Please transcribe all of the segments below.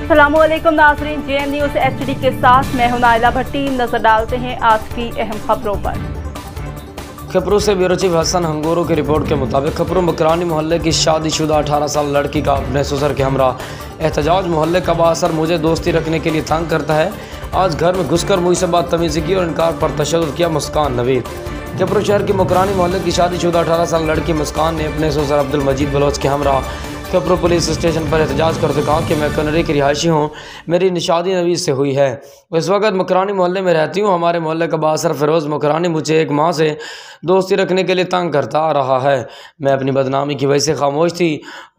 अस्सलामुअलैकुम नाज़रीन, JN news HD के साथ मैं हूं नाइला भट्टी। नजर डालते हैं आज की अहम खबरों पर। खपरू से ब्यूरो चीफ हसन हंगोरो की रिपोर्ट के मुताबिक खपरू मकरानी मोहल्ले की शादीशुदा 18 साल लड़की का अपने ससुर के हमरा एहतजाज मोहल्ले का बासर मुझे दोस्ती रखने के लिए तंग करता है। आज घर में घुसकर मुझसे बदतमीजी की और इनकार पर तशद्दुद किया मुस्कान नवीद। खपरू शहर की मकरानी मोहल्ले की शादीशुदा 18 साल लड़की मुस्कान ने अपने ससुर अब्दुल मजीद बलोच के हमरा खपरू पुलिस स्टेशन पर एहतजाज करते कहा कि मैं कनरी की रिहायशी हूँ, मेरी निशादी नवीद से हुई है। इस वक्त मकरानी मोहल्ले में रहती हूँ। हमारे मोहल्ले का बासर फ़िरोज़ मकरानी मुझे एक माह से दोस्ती रखने के लिए तंग करता आ रहा है। मैं अपनी बदनामी की वजह से खामोश थी।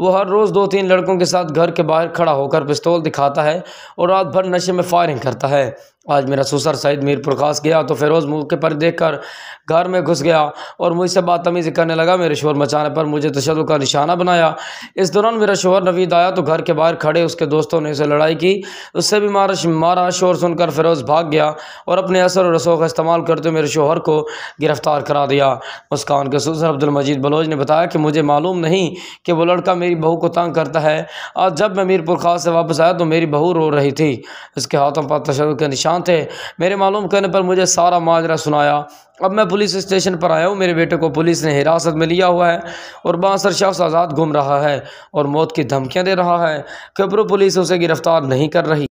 वो हर रोज़ 2-3 लड़कों के साथ घर के बाहर खड़ा होकर पिस्तौल दिखाता है और रात भर नशे में फायरिंग करता है। आज मेरा ससुर सईद मीरपुर खास गया तो फ़िरोज़ मौके पर देखकर घर में घुस गया और मुझसे बदतमीज़ी करने लगा। मेरे शोर मचाने पर मुझे तशद्दुद का निशाना बनाया। इस दौरान मेरा शोहर नवीद आया तो घर के बाहर खड़े उसके दोस्तों ने उसे लड़ाई की, उससे भी मारा। शोर सुनकर फ़िरोज़ भाग गया और अपने असर और रसों का इस्तेमाल करते मेरे शोहर को गिरफ़्तार करा दिया। मुस्कान के ससुर अब्दुल मजीद बलोच ने बताया कि मुझे मालूम नहीं कि वो लड़का मेरी बहू को तंग करता है। आज जब मैं मीरपुर खास से वापस आया तो मेरी बहू रो रही थी, इसके हाथों पर तशद्दुद के निशान थे। मेरे मालूम करने पर मुझे सारा माजरा सुनाया। अब मैं पुलिस स्टेशन पर आया हूँ। मेरे बेटे को पुलिस ने हिरासत में लिया हुआ है और बासर शख्स आज़ाद घूम रहा है और मौत की धमकियाँ दे रहा है। खपरू पुलिस उसे गिरफ्तार नहीं कर रही।